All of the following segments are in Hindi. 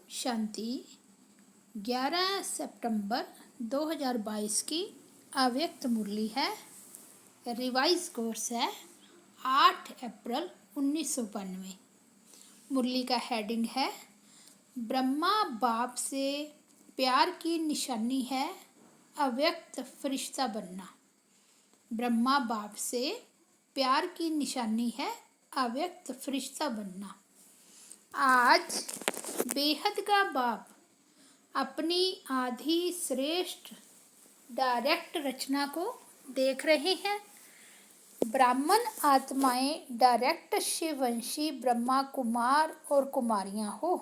शांति 11 सितंबर 2022 की अव्यक्त मुरली है। रिवाइज कोर्स है 8 अप्रैल 1992। मुरली का हेडिंग है ब्रह्मा बाप से प्यार की निशानी है अव्यक्त फरिश्ता बनना। ब्रह्मा बाप से प्यार की निशानी है अव्यक्त फरिश्ता बनना। आज बेहद का बाप अपनी आधी श्रेष्ठ डायरेक्ट रचना को देख रहे हैं। ब्राह्मण आत्माएं डायरेक्ट शिववंशी ब्रह्मा कुमार और कुमारियां हो।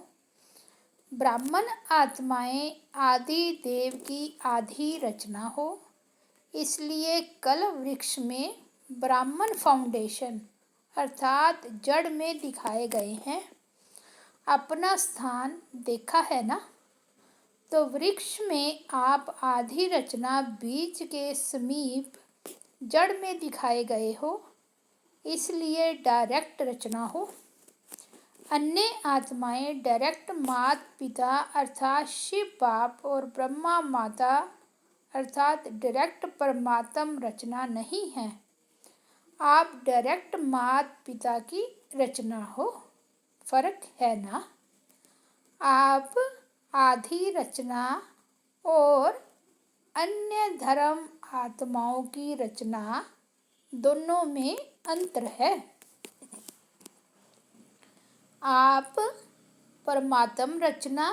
ब्राह्मण आत्माएं आदि देव की आधी रचना हो। इसलिए कल वृक्ष में ब्राह्मण फाउंडेशन अर्थात जड़ में दिखाए गए हैं। अपना स्थान देखा है ना। तो वृक्ष में आप आधी रचना बीज के समीप जड़ में दिखाए गए हो, इसलिए डायरेक्ट रचना हो। अन्य आत्माएं डायरेक्ट माता पिता अर्थात शिव बाप और ब्रह्मा माता अर्थात डायरेक्ट परमात्म रचना नहीं है। आप डायरेक्ट माता पिता की रचना हो। फर्क है ना। आप आधी रचना और अन्य धर्म आत्माओं की रचना दोनों में अंतर है। आप परमात्म रचना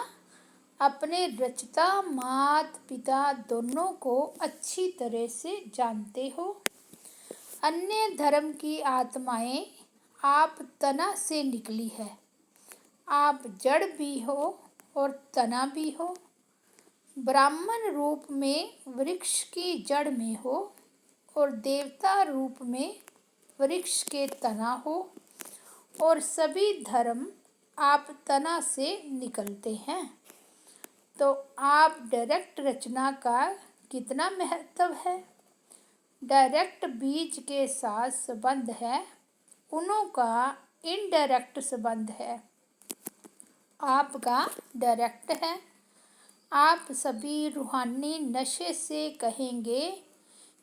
अपने रचता माता पिता दोनों को अच्छी तरह से जानते हो। अन्य धर्म की आत्माएं आप तना से निकली है। आप जड़ भी हो और तना भी हो। ब्राह्मण रूप में वृक्ष की जड़ में हो और देवता रूप में वृक्ष के तना हो। और सभी धर्म आप तना से निकलते हैं। तो आप डायरेक्ट रचना का कितना महत्व है। डायरेक्ट बीज के साथ संबंध है, उनों का इनडायरेक्ट संबंध है, आपका डायरेक्ट है। आप सभी रूहानी नशे से कहेंगे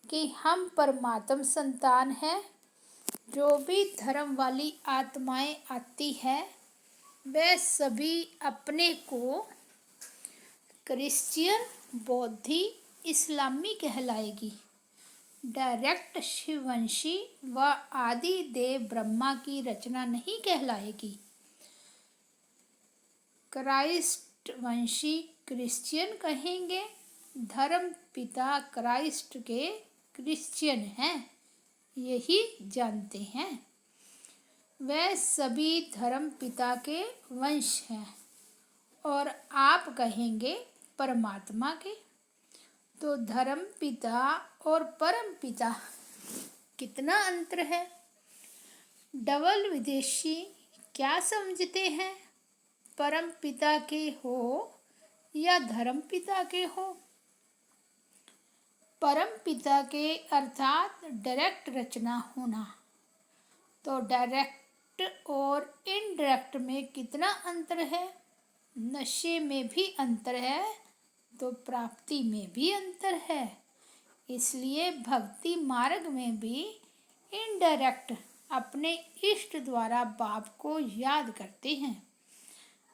कि हम परमात्म संतान हैं। जो भी धर्म वाली आत्माएं आती है वे सभी अपने को क्रिश्चियन बौद्धि इस्लामी कहलाएगी। डायरेक्ट शिववंशी व आदि देव ब्रह्मा की रचना नहीं कहलाएगी। क्राइस्ट वंशी क्रिश्चियन कहेंगे। धर्म पिता क्राइस्ट के क्रिश्चियन हैं, यही जानते हैं। वे सभी धर्म पिता के वंश हैं और आप कहेंगे परमात्मा के। तो धर्म पिता और परम पिता कितना अंतर है। डबल विदेशी क्या समझते हैं, परम पिता के हो या धर्म पिता के हो। परम पिता के अर्थात डायरेक्ट रचना होना। तो डायरेक्ट और इनडायरेक्ट में कितना अंतर है। नशे में भी अंतर है तो प्राप्ति में भी अंतर है। इसलिए भक्ति मार्ग में भी इनडायरेक्ट अपने इष्ट द्वारा बाप को याद करते हैं।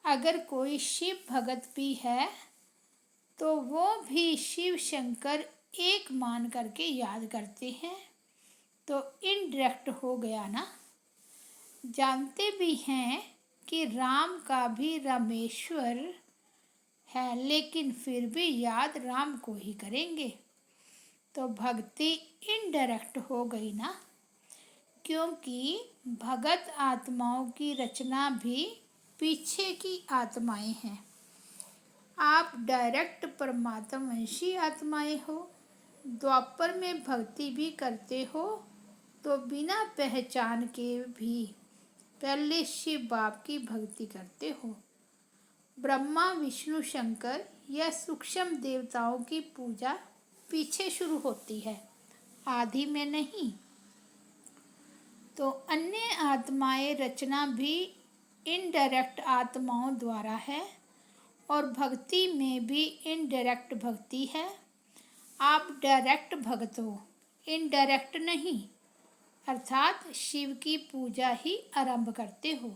अगर कोई शिव भगत भी है तो वो भी शिव शंकर एक मान करके याद करते हैं। तो इनडायरेक्ट हो गया ना। जानते भी हैं कि राम का भी रामेश्वर है, लेकिन फिर भी याद राम को ही करेंगे। तो भक्ति इनडायरेक्ट हो गई ना, क्योंकि भगत आत्माओं की रचना भी पीछे की आत्माएं हैं। आप डायरेक्ट परमात्मवंशी आत्माएं हो। द्वापर में भक्ति भी करते हो तो बिना पहचान के भी पहले शिव बाप की भक्ति करते हो। ब्रह्मा विष्णु शंकर या सूक्ष्म देवताओं की पूजा पीछे शुरू होती है, आदि में नहीं। तो अन्य आत्माएं रचना भी इनडायरेक्ट आत्माओं द्वारा है। और भक्ति में भी इनडायरेक्ट भक्ति है। आप डायरेक्ट भक्त हो, इनडायरेक्ट नहीं, अर्थात शिव की पूजा ही आरंभ करते हो।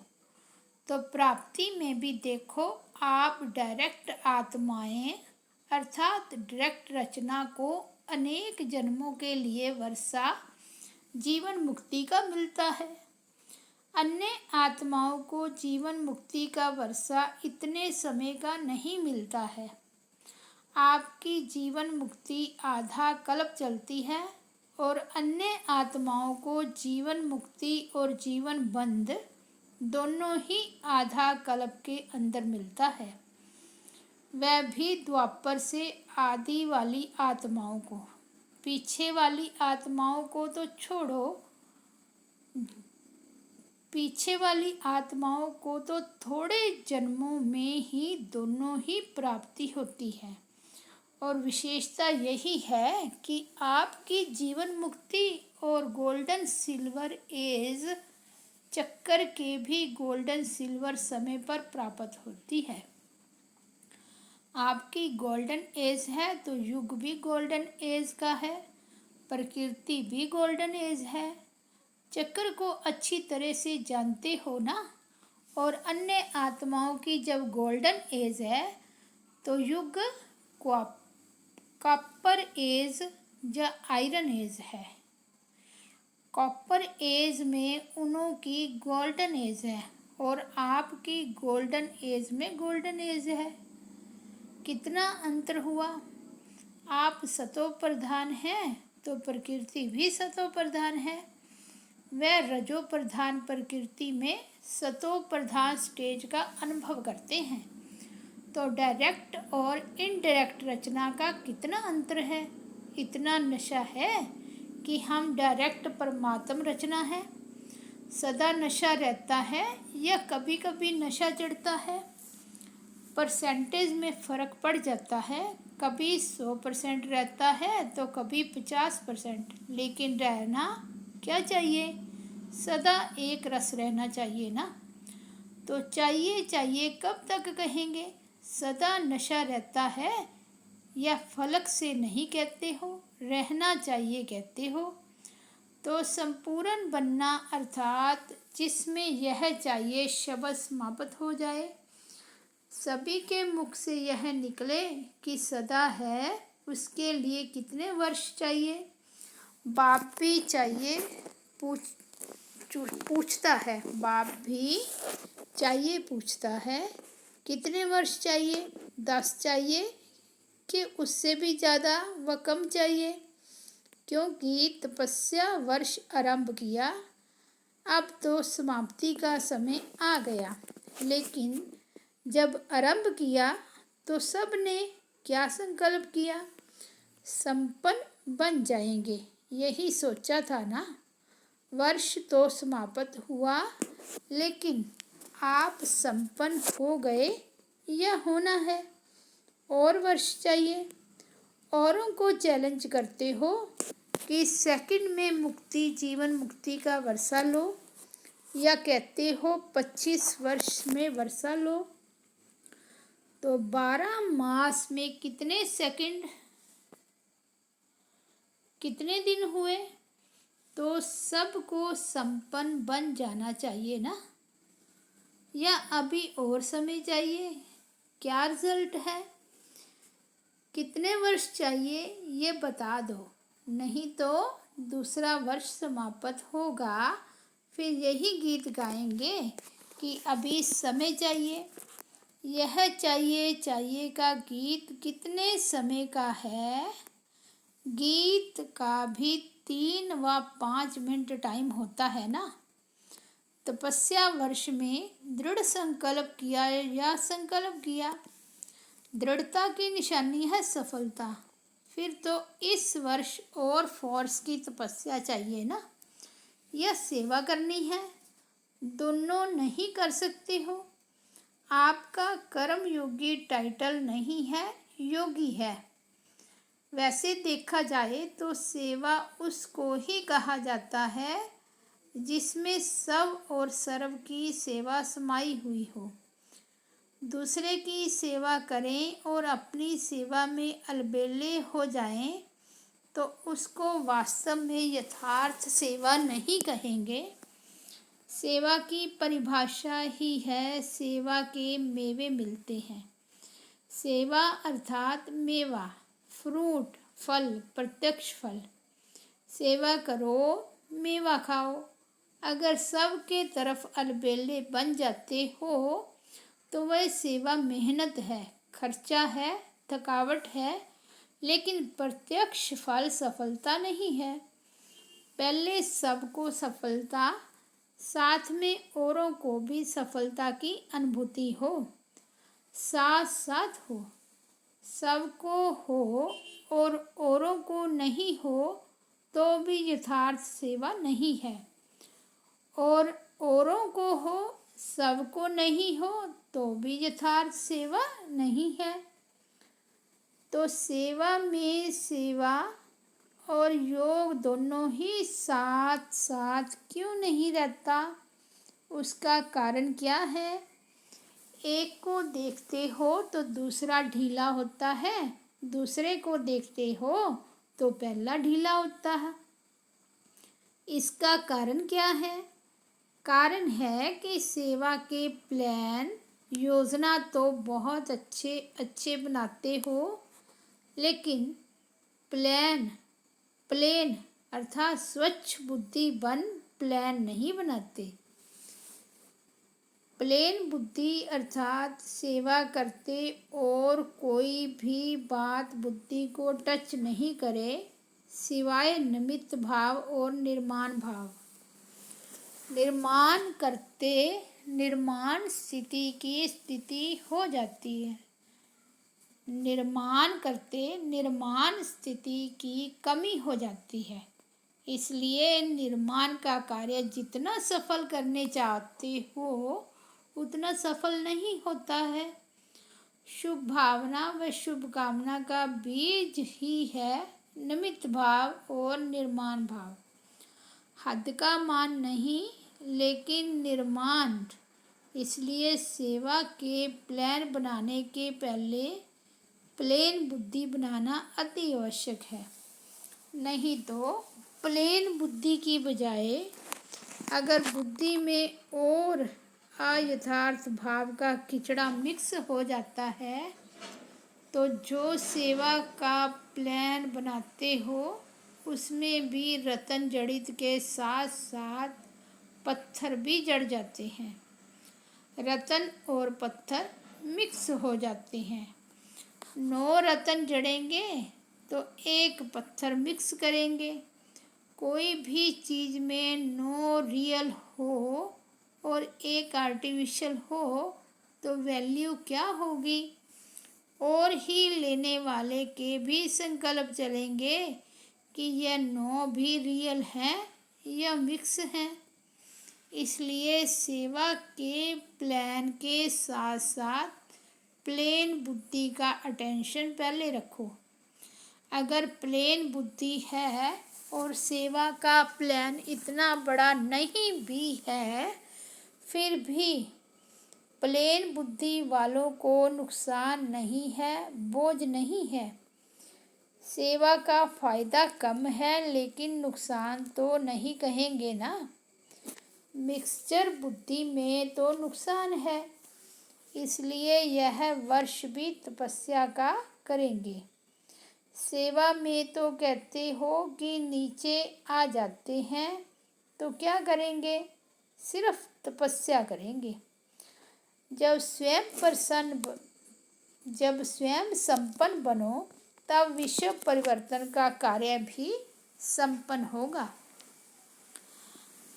तो प्राप्ति में भी देखो, आप डायरेक्ट आत्माएं अर्थात डायरेक्ट रचना को अनेक जन्मों के लिए वर्षा जीवन मुक्ति का मिलता है। अन्य आत्माओं को जीवन मुक्ति का वर्षा इतने समय का नहीं मिलता है। आपकी जीवन मुक्ति आधा कल्प चलती है और अन्य आत्माओं को जीवन मुक्ति और जीवन बंध दोनों ही आधा कल्प के अंदर मिलता है, वह भी द्वापर से आदि वाली आत्माओं को। पीछे वाली आत्माओं को तो छोड़ो, पीछे वाली आत्माओं को तो थोड़े जन्मों में ही दोनों ही प्राप्ति होती है। और विशेषता यही है कि आपकी जीवन मुक्ति और गोल्डन सिल्वर एज चक्कर के भी गोल्डन सिल्वर समय पर प्राप्त होती है। आपकी गोल्डन एज है तो युग भी गोल्डन एज का है, प्रकृति भी गोल्डन एज है। चक्र को अच्छी तरह से जानते हो ना। और अन्य आत्माओं की जब गोल्डन एज है तो युग कॉपर एज या आयरन एज है। कॉपर एज में उन्हों की गोल्डन एज है और आपकी गोल्डन एज में गोल्डन एज है। कितना अंतर हुआ। आप सतो प्रधान हैं तो प्रकृति भी सतो प्रधान है। वह रजो प्रधान प्रकृति में सतो प्रधान स्टेज का अनुभव करते हैं। तो डायरेक्ट और इनडायरेक्ट रचना का कितना अंतर है। इतना नशा है कि हम डायरेक्ट परमात्म रचना है, सदा नशा रहता है या कभी कभी नशा चढ़ता है। परसेंटेज में फ़र्क पड़ जाता है, कभी 100% रहता है तो कभी 50%। लेकिन रहना क्या चाहिए, सदा एक रस रहना चाहिए ना। तो चाहिए चाहिए कब तक कहेंगे। सदा नशा रहता है या फलक से नहीं कहते हो, रहना चाहिए कहते हो। तो संपूर्ण बनना अर्थात जिसमें यह चाहिए शब्द समाप्त हो जाए। सभी के मुख से यह निकले कि सदा है, उसके लिए कितने वर्ष चाहिए। बाप भी चाहिए पूछता है, बाप भी चाहिए पूछता है कितने वर्ष चाहिए, 10 चाहिए कि उससे भी ज़्यादा व कम चाहिए। क्योंकि तपस्या वर्ष आरंभ किया, अब तो समाप्ति का समय आ गया। लेकिन जब आरंभ किया तो सब ने क्या संकल्प किया, संपन्न बन जाएंगे, यही सोचा था ना। वर्ष तो समाप्त हुआ लेकिन आप संपन्न हो गए या होना है, और वर्ष चाहिए। औरों को चैलेंज करते हो कि सेकंड में मुक्ति जीवन मुक्ति का वर्षा लो, या कहते हो 25 वर्ष में वर्षा लो। तो 12 मास में कितने सेकंड, कितने दिन हुए। तो सबको संपन्न बन जाना चाहिए ना, या अभी और समय चाहिए। क्या रिजल्ट है, कितने वर्ष चाहिए ये बता दो, नहीं तो दूसरा वर्ष समाप्त होगा फिर यही गीत गाएंगे कि अभी समय चाहिए। यह चाहिए चाहिए का गीत कितने समय का है। गीत का भी 3 व 5 मिनट टाइम होता है ना। तपस्या वर्ष में दृढ़ संकल्प किया या संकल्प किया, दृढ़ता की निशानी है सफलता। फिर तो इस वर्ष और फोर्स की तपस्या चाहिए ना, या सेवा करनी है, दोनों नहीं कर सकते हो। आपका कर्म योगी टाइटल नहीं है, योगी है। वैसे देखा जाए तो सेवा उसको ही कहा जाता है जिसमें सब और सर्व की सेवा समाई हुई हो। दूसरे की सेवा करें और अपनी सेवा में अलबेले हो जाएं तो उसको वास्तव में यथार्थ सेवा नहीं कहेंगे। सेवा की परिभाषा ही है सेवा के मेवे मिलते हैं। सेवा अर्थात मेवा, फ्रूट, फल, प्रत्यक्ष फल। सेवा करो, मेवा खाओ। अगर सब के तरफ अलबेले बन जाते हो तो वह सेवा मेहनत है, खर्चा है, थकावट है, लेकिन प्रत्यक्ष फल सफलता नहीं है। पहले सबको सफलता, साथ में औरों को भी सफलता की अनुभूति हो, साथ साथ हो। सबको हो और औरों को नहीं हो तो भी यथार्थ सेवा नहीं है, और औरों को हो, सबको नहीं हो तो भी यथार्थ सेवा नहीं है। तो सेवा में सेवा और योग दोनों ही साथ साथ क्यों नहीं रहता? उसका कारण क्या है? एक को देखते हो तो दूसरा ढीला होता है, दूसरे को देखते हो तो पहला ढीला होता है। इसका कारण क्या है? कारण है कि सेवा के प्लान, योजना तो बहुत अच्छे अच्छे बनाते हो, लेकिन प्लेन अर्थात स्वच्छ बुद्धि बन प्लान नहीं बनाते। प्लेन बुद्धि अर्थात सेवा करते और कोई भी बात बुद्धि को टच नहीं करे सिवाय निमित्त भाव और निर्माण भाव। निर्माण करते निर्माण स्थिति की स्थिति हो जाती है, निर्माण करते निर्माण स्थिति की कमी हो जाती है। इसलिए निर्माण का कार्य जितना सफल करने चाहते हो उतना सफल नहीं होता है। शुभ भावना व शुभ कामना का बीज ही है निमित्त भाव और निर्माण भाव। हद का मान नहीं, लेकिन निर्माण। इसलिए सेवा के प्लान बनाने के पहले प्लेन बुद्धि बनाना अति आवश्यक है। नहीं तो प्लेन बुद्धि की बजाय अगर बुद्धि में और अयथार्थ भाव का किचड़ा मिक्स हो जाता है तो जो सेवा का प्लान बनाते हो उसमें भी रतन जड़ित के साथ साथ पत्थर भी जड़ जाते हैं। रतन और पत्थर मिक्स हो जाते हैं। 9 रतन जड़ेंगे तो 1 पत्थर मिक्स करेंगे। कोई भी चीज़ में 9 रियल हो और 1 आर्टिफिशियल हो तो वैल्यू क्या होगी? और ही लेने वाले के भी संकल्प चलेंगे कि यह 9 भी रियल हैं या मिक्स हैं। इसलिए सेवा के प्लान के साथ साथ प्लेन बुद्धि का अटेंशन पहले रखो। अगर प्लेन बुद्धि है और सेवा का प्लान इतना बड़ा नहीं भी है, फिर भी प्लेन बुद्धि वालों को नुकसान नहीं है, बोझ नहीं है। सेवा का फायदा कम है लेकिन नुकसान तो नहीं कहेंगे ना। मिक्सचर बुद्धि में तो नुकसान है, इसलिए यह वर्ष भी तपस्या का करेंगे। सेवा में तो कहते हो कि नीचे आ जाते हैं, तो क्या करेंगे? सिर्फ तपस्या करेंगे। जब स्वयं संपन्न बनो तब विश्व परिवर्तन का कार्य भी संपन्न होगा।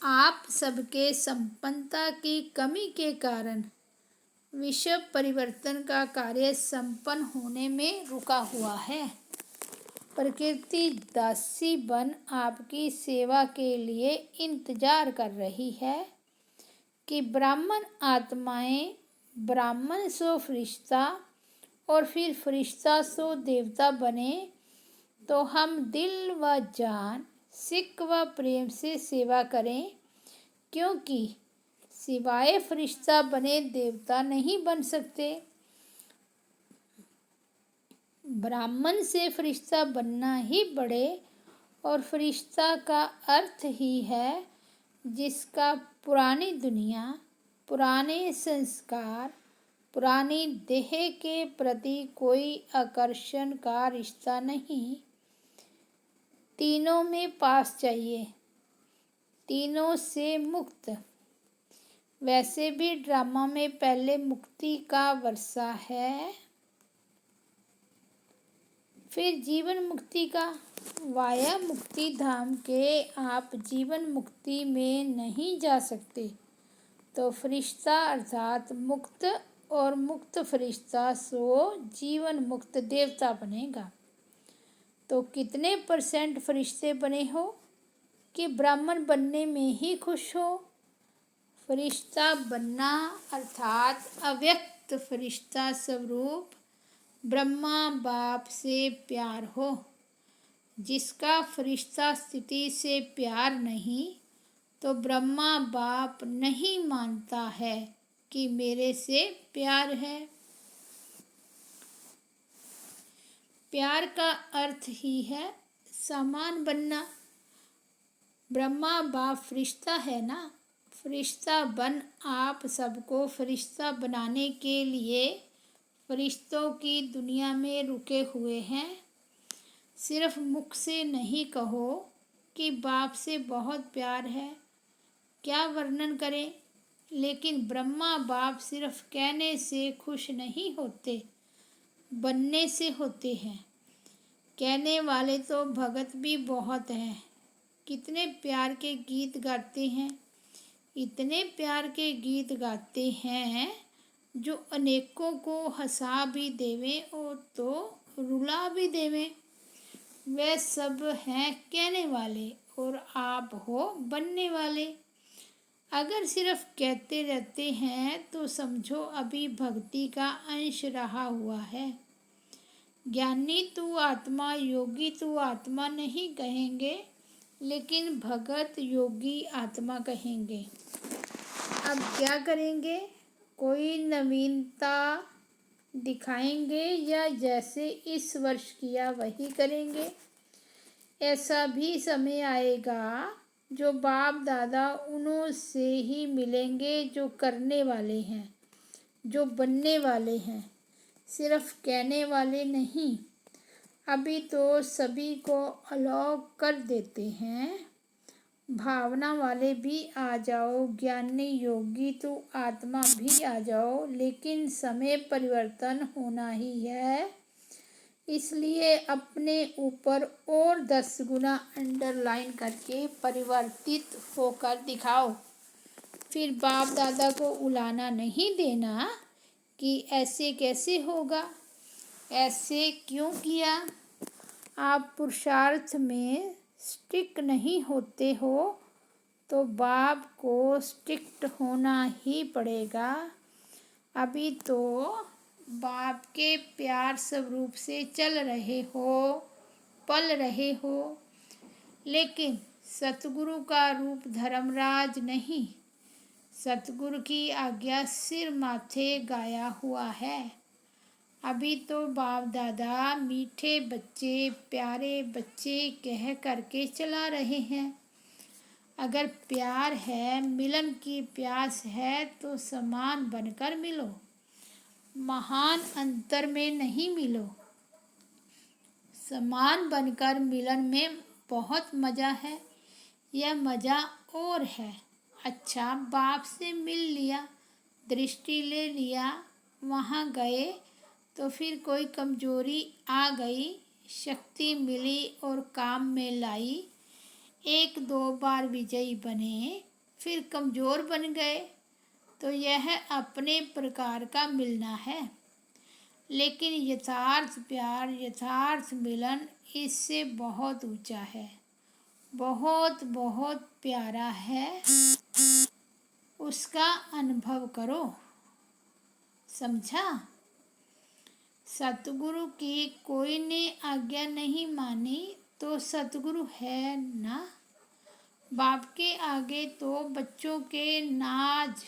आप सबके संपन्नता की कमी के कारण विश्व परिवर्तन का कार्य संपन्न होने में रुका हुआ है। प्रकृति दासी बन आपकी सेवा के लिए इंतजार कर रही है कि ब्राह्मण आत्माएं ब्राह्मण सो फरिश्ता और फिर फरिश्ता सो देवता बने तो हम दिल व जान, सिक व प्रेम से सेवा करें, क्योंकि सिवाय फरिश्ता बने देवता नहीं बन सकते। ब्राह्मण से फरिश्ता बनना ही बड़े, और फरिश्ता का अर्थ ही है जिसका पुरानी दुनिया, पुराने संस्कार, पुरानी देह के प्रति कोई आकर्षण का रिश्ता नहीं। तीनों में पास चाहिए, तीनों से मुक्त। वैसे भी ड्रामा में पहले मुक्ति का वर्षा है, फिर जीवन मुक्ति का। वाया मुक्ति धाम के आप जीवन मुक्ति में नहीं जा सकते, तो फरिश्ता अर्थात मुक्त और मुक्त फरिश्ता सो जीवन मुक्त देवता बनेगा। तो कितने % फरिश्ते बने हो कि ब्राह्मण बनने में ही खुश हो? फरिश्ता बनना अर्थात अव्यक्त फरिश्ता स्वरूप ब्रह्मा बाप से प्यार हो। जिसका फरिश्ता स्थिति से प्यार नहीं, तो ब्रह्मा बाप नहीं मानता है कि मेरे से प्यार है। प्यार का अर्थ ही है समान बनना। ब्रह्मा बाप फरिश्ता है ना, फरिश्ता बन आप सबको फरिश्ता बनाने के लिए फरिश्तों की दुनिया में रुके हुए हैं। सिर्फ मुख से नहीं कहो कि बाप से बहुत प्यार है, क्या वर्णन करें। लेकिन ब्रह्मा बाप सिर्फ कहने से खुश नहीं होते, बनने से होते हैं। कहने वाले तो भगत भी बहुत हैं, कितने प्यार के गीत गाते हैं, इतने प्यार के गीत गाते हैं जो अनेकों को हंसा भी देवें और तो रुला भी देवें। वे सब हैं कहने वाले और आप हो बनने वाले। अगर सिर्फ कहते रहते हैं तो समझो अभी भक्ति का अंश रहा हुआ है। ज्ञानी तू आत्मा, योगी तू आत्मा नहीं कहेंगे, लेकिन भगत योगी आत्मा कहेंगे। अब क्या करेंगे? कोई नवीनता दिखाएंगे या जैसे इस वर्ष किया वही करेंगे? ऐसा भी समय आएगा जो बाप दादा उन्हों से ही मिलेंगे जो करने वाले हैं, जो बनने वाले हैं, सिर्फ कहने वाले नहीं। अभी तो सभी को अलॉग कर देते हैं। भावना वाले भी आ जाओ, ज्ञानी योगी तो आत्मा भी आ जाओ, लेकिन समय परिवर्तन होना ही है। इसलिए अपने ऊपर और 10 गुना अंडरलाइन करके परिवर्तित होकर दिखाओ। फिर बाप दादा को उलाना नहीं देना कि ऐसे कैसे होगा, ऐसे क्यों किया। आप पुरुषार्थ में स्टिक नहीं होते हो तो बाप को स्ट्रिक्ट होना ही पड़ेगा। अभी तो बाप के प्यार स्वरूप से चल रहे हो, पल रहे हो, लेकिन सतगुरु का रूप धर्मराज नहीं, सतगुरु की आज्ञा सिर माथे गाया हुआ है। अभी तो बाप दादा मीठे बच्चे, प्यारे बच्चे कह करके चला रहे हैं। अगर प्यार है, मिलन की प्यास है तो समान बनकर मिलो, महान अंतर में नहीं मिलो। समान बनकर मिलन में बहुत मज़ा है। यह मज़ा और है। अच्छा, बाप से मिल लिया, दृष्टि ले लिया, वहाँ गए तो फिर कोई कमजोरी आ गई, शक्ति मिली और काम में लाई। 1-2 बार विजयी बने, फिर कमज़ोर बन गए, तो यह अपने प्रकार का मिलना है। लेकिन यथार्थ प्यार, यथार्थ मिलन इससे बहुत ऊंचा है, बहुत बहुत प्यारा है। उसका अनुभव करो, समझा। सतगुरु की कोई ने आज्ञा नहीं मानी तो सतगुरु है ना। बाप के आगे तो बच्चों के नाज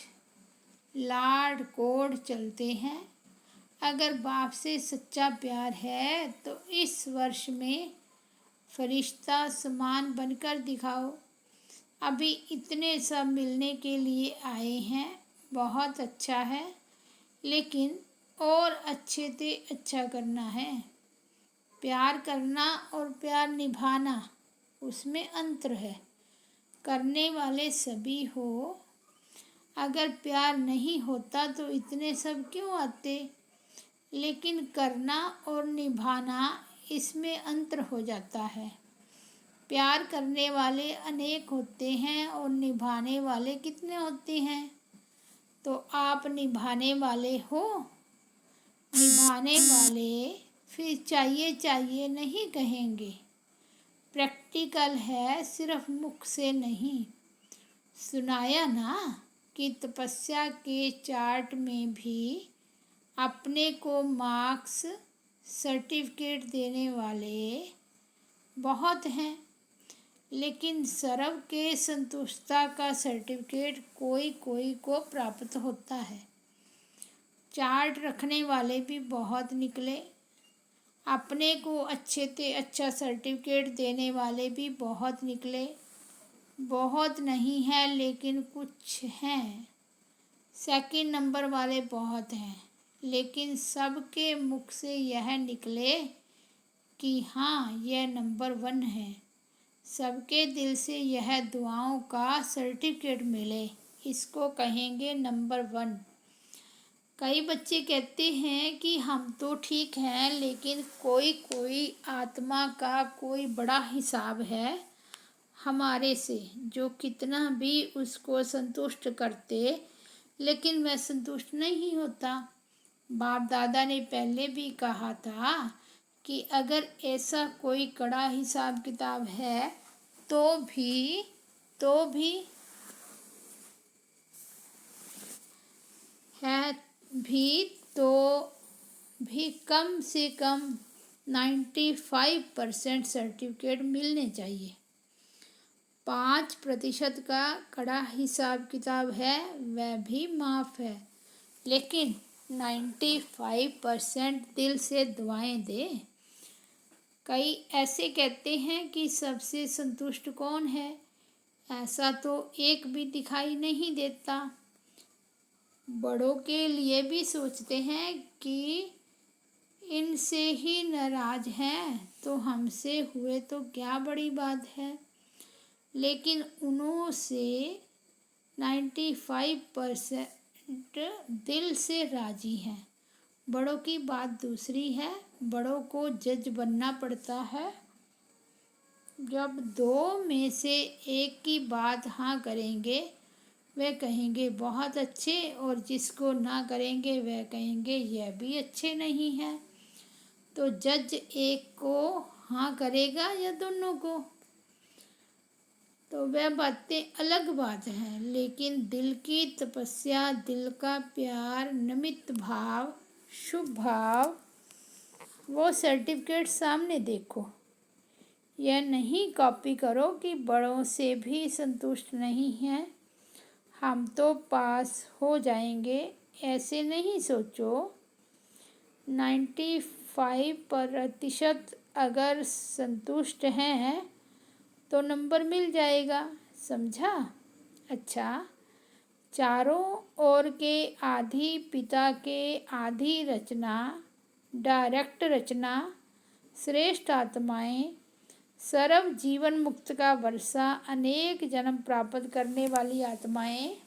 लाड कोड चलते हैं। अगर बाप से सच्चा प्यार है तो इस वर्ष में फरिश्ता समान बनकर दिखाओ। अभी इतने सब मिलने के लिए आए हैं, बहुत अच्छा है, लेकिन और अच्छे से अच्छा करना है। प्यार करना और प्यार निभाना, उसमें अंतर है। करने वाले सभी हो, अगर प्यार नहीं होता तो इतने सब क्यों आते। लेकिन करना और निभाना, इसमें अंतर हो जाता है। प्यार करने वाले अनेक होते हैं और निभाने वाले कितने होते हैं। तो आप निभाने वाले हो। निभाने वाले फिर चाहिए चाहिए नहीं कहेंगे। प्रैक्टिकल है, सिर्फ मुख से नहीं। सुनाया ना कि तपस्या के चार्ट में भी अपने को मार्क्स सर्टिफिकेट देने वाले बहुत हैं, लेकिन सर्व के संतुष्टता का सर्टिफिकेट कोई कोई को प्राप्त होता है। चार्ट रखने वाले भी बहुत निकले। अपने को अच्छे से अच्छा सर्टिफिकेट देने वाले भी बहुत निकले। बहुत नहीं है लेकिन कुछ हैं। सेकंड नंबर वाले बहुत हैं, लेकिन सबके मुख से यह निकले कि हाँ, यह नंबर 1 है। सबके दिल से यह दुआओं का सर्टिफिकेट मिले, इसको कहेंगे नंबर 1। कई बच्चे कहते हैं कि हम तो ठीक हैं, लेकिन कोई कोई आत्मा का कोई बड़ा हिसाब है हमारे से, जो कितना भी उसको संतुष्ट करते, लेकिन वह संतुष्ट नहीं होता। बाप दादा ने पहले भी कहा था कि अगर ऐसा कोई कड़ा हिसाब किताब है तो भी है भी तो भी कम से कम 95% सर्टिफिकेट मिलने चाहिए। 5% का कड़ा हिसाब किताब है, वह भी माफ़ है, लेकिन 95% दिल से दुआएं दे। कई ऐसे कहते हैं कि सबसे संतुष्ट कौन है। ऐसा तो एक भी दिखाई नहीं देता। बड़ों के लिए भी सोचते हैं कि इनसे ही नाराज हैं तो हमसे हुए तो क्या बड़ी बात है, लेकिन उन्हों से 95% दिल से राजी हैं। बड़ों की बात दूसरी है। बड़ों को जज बनना पड़ता है। जब 2 में से एक की बात हाँ करेंगे, वे कहेंगे बहुत अच्छे, और जिसको ना करेंगे वह कहेंगे यह भी अच्छे नहीं है। तो जज एक को हाँ करेगा या दोनों को, तो वह बातें अलग बात हैं। लेकिन दिल की तपस्या, दिल का प्यार, नमित भाव, शुभ भाव, वो सर्टिफिकेट सामने देखो। यह नहीं कॉपी करो कि बड़ों से भी संतुष्ट नहीं हैं, हम तो पास हो जाएंगे, ऐसे नहीं सोचो। 95% अगर संतुष्ट हैं तो नंबर मिल जाएगा, समझा। अच्छा, चारों ओर के आधी पिता के आधी रचना, डायरेक्ट रचना, श्रेष्ठ आत्माएं, सर्व जीवन मुक्त का वर्षा, अनेक जन्म प्राप्त करने वाली आत्माएं,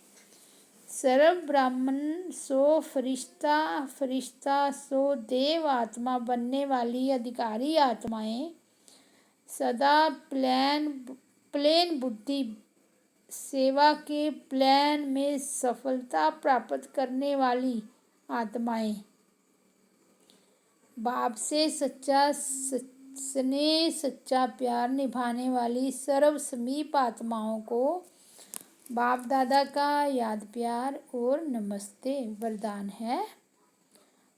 सर्व ब्राह्मण सो फरिश्ता, फरिश्ता सो देव आत्मा बनने वाली अधिकारी आत्माएं, सदा प्लेन बुद्धि सेवा के प्लान में सफलता प्राप्त करने वाली आत्माएं, बाप से सच्चा स्नेह, सच्चा प्यार निभाने वाली सर्व समीप आत्माओं को बाप दादा का याद प्यार और नमस्ते वरदान है।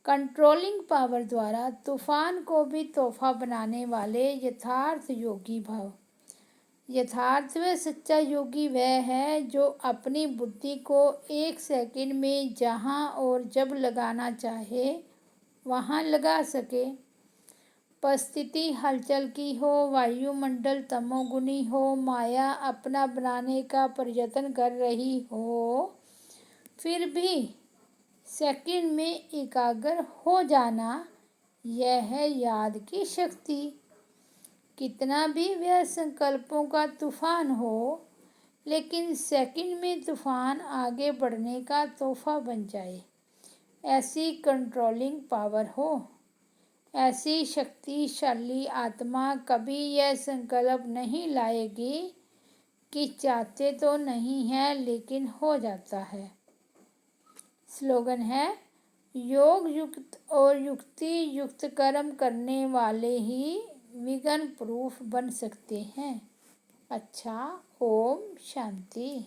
कंट्रोलिंग पावर द्वारा तूफान को भी तोहफा बनाने वाले यथार्थ योगी भव। यथार्थ व सच्चा योगी वह है जो अपनी बुद्धि को 1 सेकंड में जहाँ और जब लगाना चाहे वहाँ लगा सके। परिस्थिति हलचल की हो, वायुमंडल तमोगुनी हो, माया अपना बनाने का प्रयत्न कर रही हो, फिर भी सेकंड में एकाग्र हो जाना, यह है याद की शक्ति। कितना भी वह संकल्पों का तूफान हो, लेकिन सेकंड में तूफान आगे बढ़ने का तोहफा बन जाए, ऐसी कंट्रोलिंग पावर हो। ऐसी शक्तिशाली आत्मा कभी यह संकल्प नहीं लाएगी कि चाहते तो नहीं है लेकिन हो जाता है। स्लोगन है, योग युक्त और युक्ति युक्त कर्म करने वाले ही विघ्न प्रूफ बन सकते हैं। अच्छा, ओम शांति।